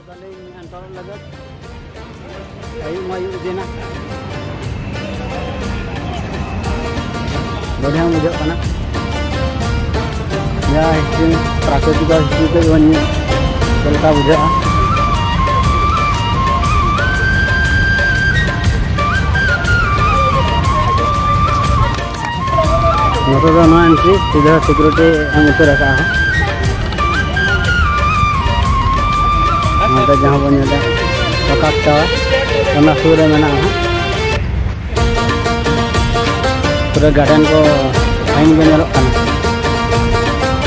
daling antar lagat. Ayo mayu dina. Boleh mujak kana. Ya, ini prakriti juga banyak. Kalau bujak. Motor no entry, सीधा security हम ऊपर रखा है। मतलब जहाँ बने थे पकाक टावर, वरना सूर्य में ना है। पूरा गार्डन को आइन बने रखा है।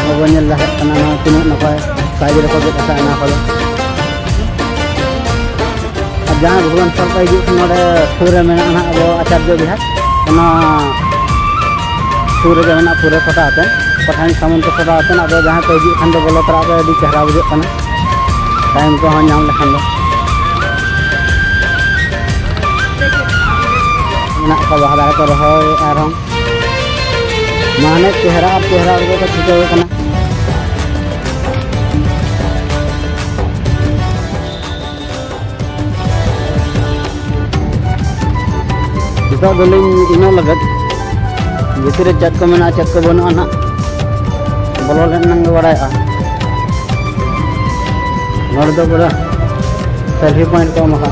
वो बने लगा है ना तीनों नपाय साइड रखो के कसा ना करो। अब जहाँ भगवान सब का इजुक नोड़े सूर्य में ना वो आचार्य बिहार, वरना सूर्य के मेना पूरे फोटा आते हैं पठानी सामान तो फोटा आते हैं अब जहाँ पे हिजू खान बोलो तरा पे अभी चेहरा बुझे टाइम को हाँ नाम लेखान बाहा दारे को रहा माने चेहरा को छुटे जो दलिंग इन लगत भीतर चट को मेना चट को बना ना बोलो लेन बड़ा नोड़ दो पूरा सेल्फी पॉइंट को मखा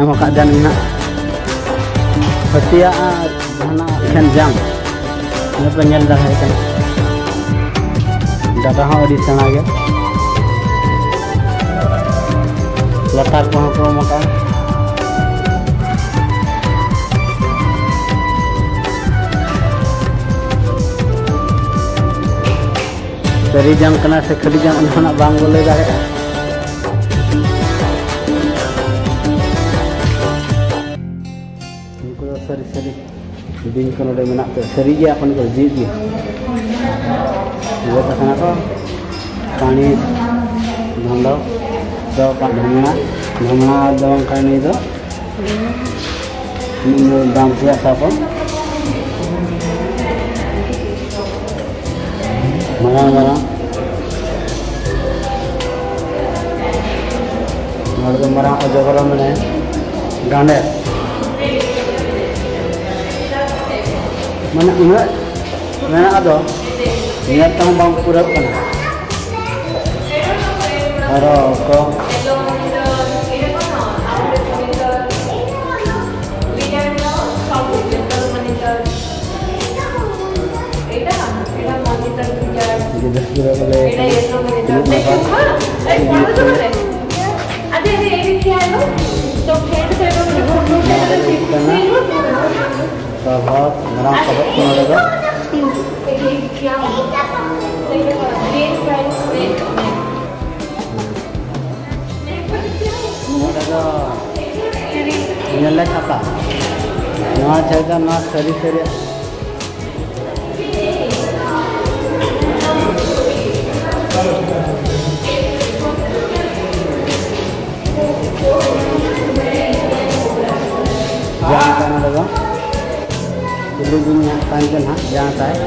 एमका जान ना हतिया जाना खेन जाम ने पे नेल दा है डाटा हाँ अड़ी सेना गया लतार को मका सरी जाम कना से खड़ी जाम उन्होंने बांग बोले जा रहे उनको तो सरी दिन को नोड़े में नाते सरी गया अपन को जीत गया वो तो खाना को पानी धंधो तो धमना दम करने दो दाम किया सापो मरा मरा जगह मैंने गांडे मैंने मैंने अदो बांग पूरा और को apa nah cerita nah seri jangan kan ada dulu dunia panjang ha jangan saya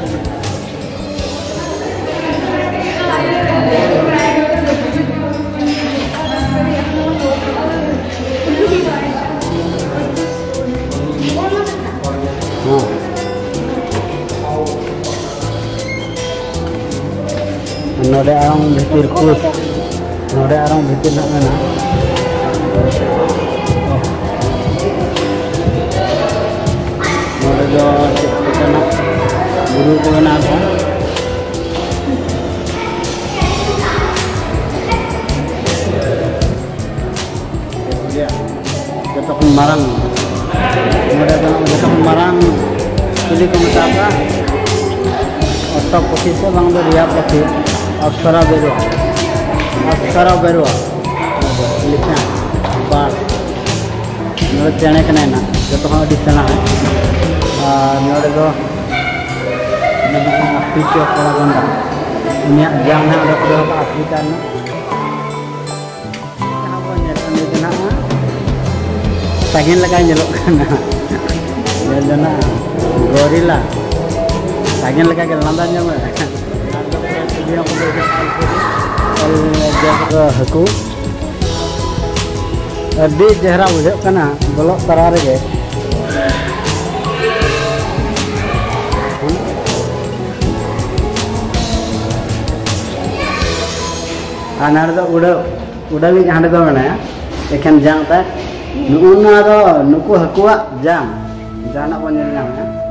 नोड़े आराम भीतर कुछ नोड़े आराम भीतर ना ना नोड़े जो चिपकना गुरु को बना था जब तक marang नोड़े जब marang pilih kemudian otak posisi bang do dia pasti अप्सरा बेरुआ लिखना बार नोड़े चेने के ना जो तो अभी सेना है नोड़े दो पीछे कड़ा गंदा इन्हें जाम है अगर कड़ा का अफ्रीका ना यहाँ वो नेता ना सागिन लगाए जलोग ना गोरिल्ला सागिन लगा के लांदा ᱧᱟᱢᱟ हाकू अभी चेहरा बुझाग कना बोलो तरा रे नाड़ उड़ावी हांडे दो मेना एखेन जांग ता नुना दो नुकु हाकुआ जांग जाना बन नेल नाम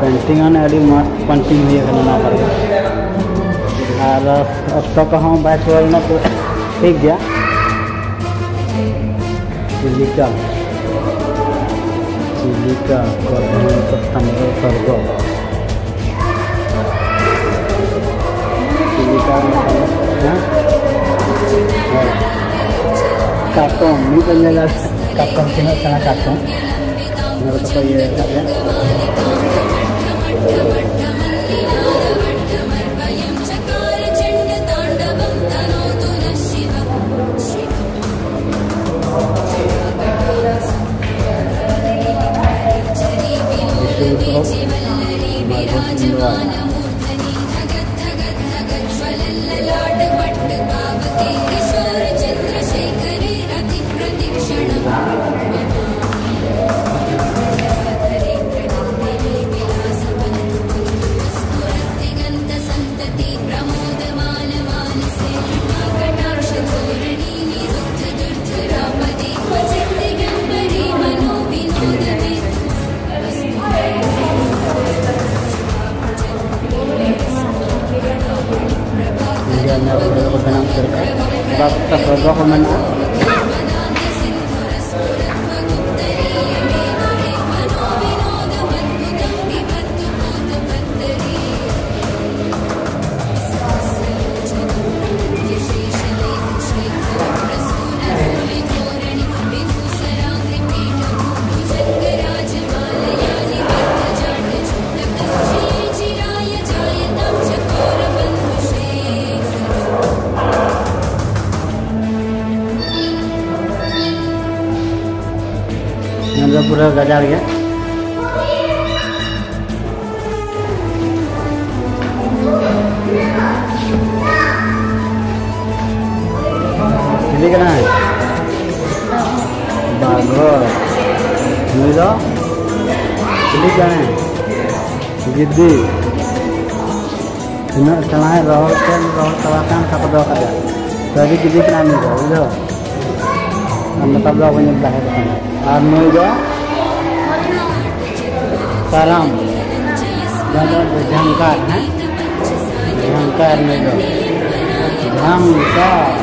पेंटिंग अड़ी मस्त पेंटिंग हुई ना और अब तक हम बैच ना तो ठीक गया चिलिका चिलिका स्वर्ग चिलिका कार्टून कार्टून तीन सेना कार्टून तो ये पूरा गजार गया ठीक है ना बाघर नीलो ठीक है गिद्दी इन्हें चलाए रोल चलाkan satu dua kali jadi गिद्दी kena नीलो बुझो मतलब दो बने बाहर और नीलो साराम झंकार है झंकार नीलो झंकार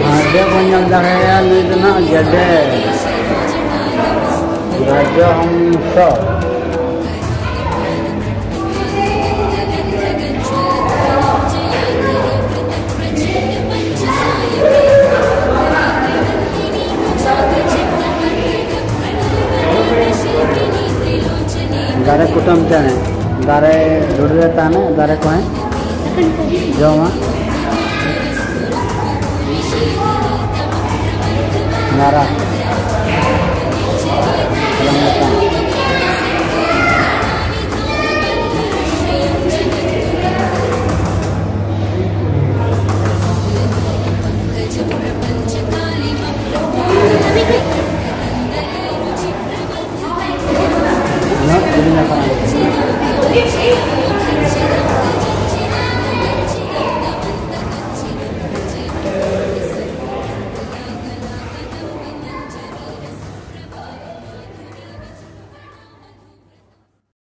ada banyak daya नीलो ना गड्ढे राजहंस दारे कुटुम चने दारे दुड़े ताने दारे को है जमा नारा